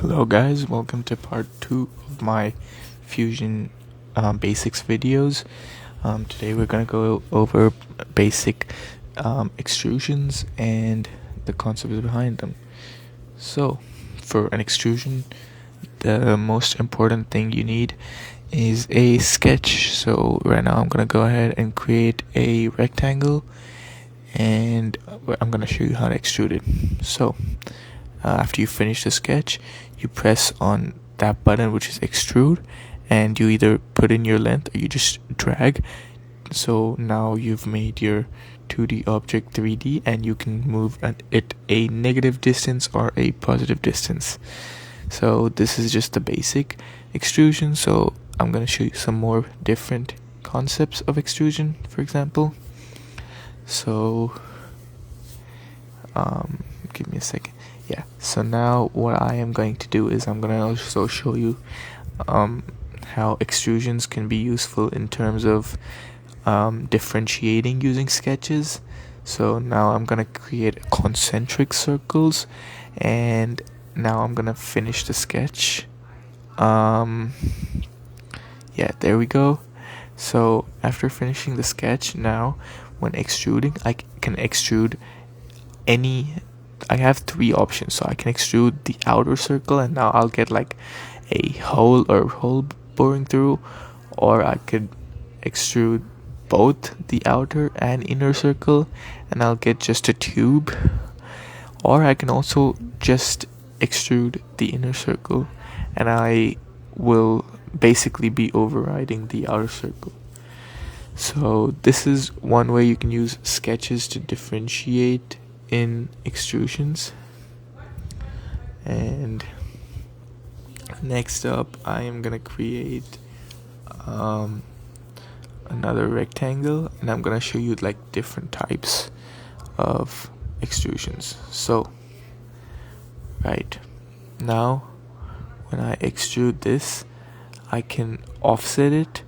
Hello guys, welcome to part 2 of my Fusion basics videos. Today we're going to go over basic extrusions and the concepts behind them. So for an extrusion, the most important thing you need is a sketch. So right now I'm going to go ahead and create a rectangle, and I'm going to show you how to extrude it. So after you finish the sketch, you press on that button which is extrude, and you either put in your length or you just drag. So now you've made your 2D object 3D, and you can move it a negative distance or a positive distance. So this is just the basic extrusion. So I'm going to show you some more different concepts of extrusion, for example. So give me a second. Yeah, so now what I am going to do is I'm going to also show you how extrusions can be useful in terms of differentiating using sketches. So now I'm going to create concentric circles, and now I'm going to finish the sketch. Yeah, there we go. So after finishing the sketch, now when extruding, I can extrude I have 3 options. So I can extrude the outer circle, and now I'll get like a hole boring through, or I could extrude both the outer and inner circle and I'll get just a tube, or I can also just extrude the inner circle and I will basically be overriding the outer circle. So this is one way you can use sketches to differentiate in extrusions. And next up, I am gonna create another rectangle, and I'm gonna show you like different types of extrusions. So right now, when I extrude this, I can offset it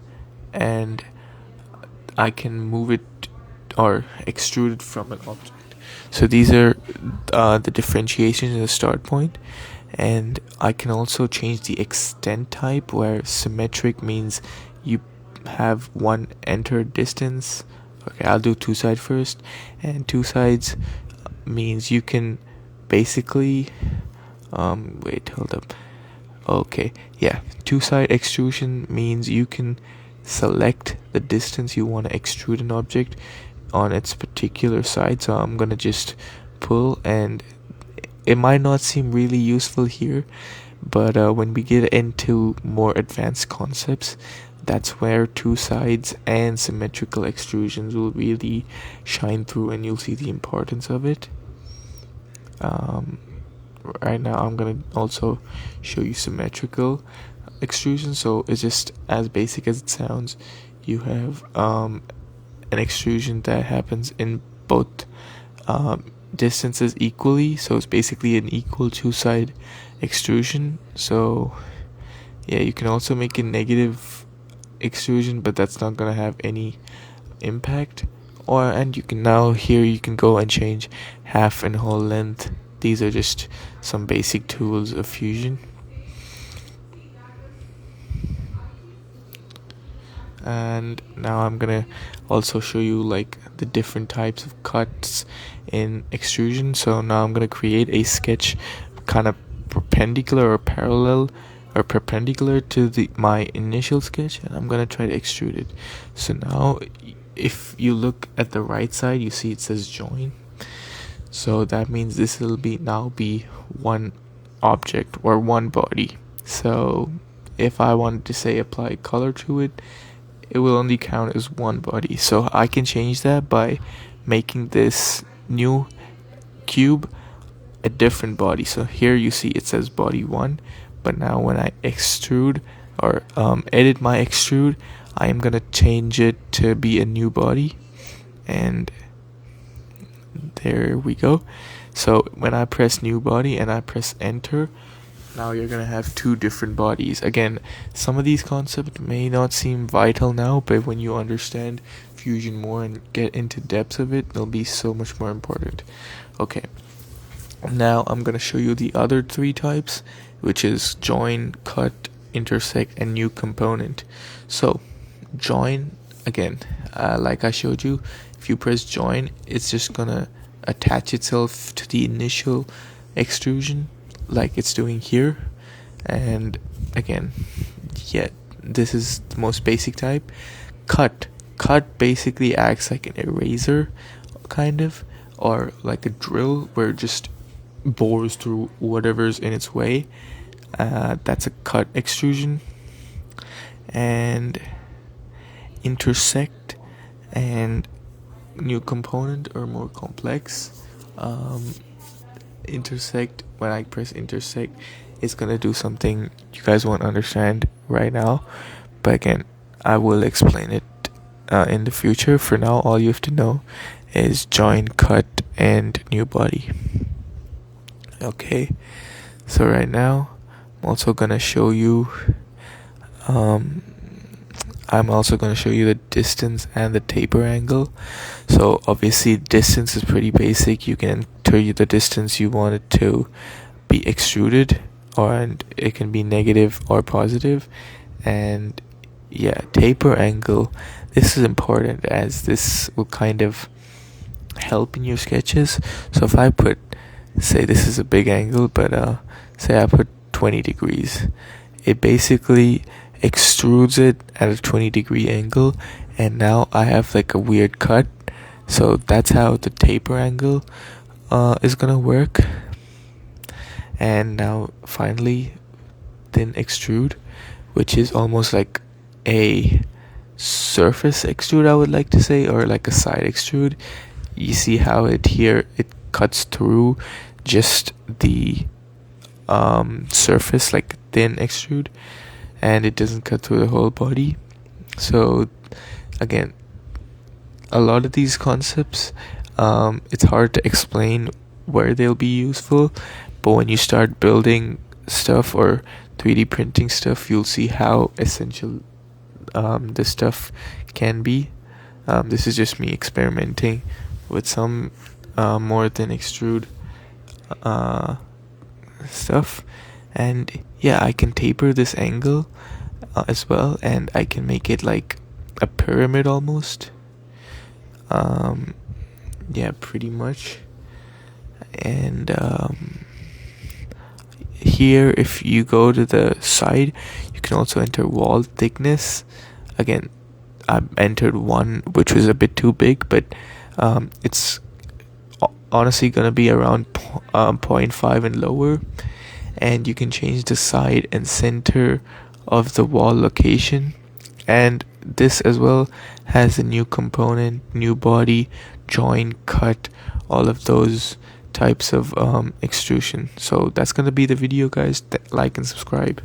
and I can move it or extrude it from an object. So these are the differentiations in the start point, and I can also change the extent type, where symmetric means you have one entered distance. Okay, I'll do 2 sides first, and 2 sides means you can basically wait, hold up. Okay, yeah, 2-side extrusion means you can select the distance you want to extrude an object on its particular side. So I'm gonna just pull, and it might not seem really useful here, but when we get into more advanced concepts, that's where 2 sides and symmetrical extrusions will really shine through, and you'll see the importance of it. Right now I'm gonna also show you symmetrical extrusion. So it's just as basic as it sounds. You have an extrusion that happens in both distances equally, so it's basically an equal 2-side extrusion. So yeah, you can also make a negative extrusion, but that's not gonna have any impact. And you can now here you can go and change half and whole length. These are just some basic tools of Fusion. And now I'm gonna also show you like the different types of cuts in extrusion. So now I'm gonna create a sketch kind of perpendicular or parallel or perpendicular to my initial sketch, and I'm gonna try to extrude it. So now if you look at the right side, you see it says join. So that means this will now be one object or one body. So if I wanted to say apply color to it, it will only count as one body. So I can change that by making this new cube a different body. So here you see it says body 1, but now when I extrude or edit my extrude, I am gonna change it to be a new body, and there we go. So when I press new body and I press enter, now you're gonna have 2 different bodies. Again, some of these concepts may not seem vital now, but when you understand Fusion more and get into depth of it, they'll be so much more important. Okay, now I'm gonna show you the other 3 types, which is join, cut, intersect, and new component. So join, again, like I showed you, if you press join, it's just gonna attach itself to the initial extrusion like it's doing here. And again, yeah, this is the most basic type. Cut basically acts like an eraser, kind of, or like a drill where it just bores through whatever's in its way. That's a cut extrusion. And intersect and new component are more complex. Intersect, when I press intersect, it's gonna do something you guys won't understand right now, but again, I will explain it in the future. For now, all you have to know is join, cut, and new body. Okay, so right now I'm also gonna show you the distance and the taper angle. So obviously distance is pretty basic. You can enter the distance you want it to be extruded, and it can be negative or positive. And yeah, taper angle, this is important as this will kind of help in your sketches. So if I put, say this is a big angle, but say I put 20 degrees, it basically extrudes it at a 20-degree angle, and now I have like a weird cut. So that's how the taper angle is gonna work. And now finally thin extrude, which is almost like a surface extrude, I would like to say, or like a side extrude. You see how it cuts through just the surface, like thin extrude, and it doesn't cut through the whole body. So again, a lot of these concepts, it's hard to explain where they'll be useful, but when you start building stuff or 3D printing stuff, you'll see how essential this stuff can be. This is just me experimenting with some more than extrude stuff. And yeah, I can taper this angle as well, and I can make it like a pyramid almost. Yeah, pretty much. And here, if you go to the side, you can also enter wall thickness. Again, I entered one which was a bit too big, but it's honestly gonna be around 0.5 and lower. And you can change the side and center of the wall location. And this as well has a new component, new body, join, cut, all of those types of extrusion. So that's gonna be the video, guys. Like and subscribe.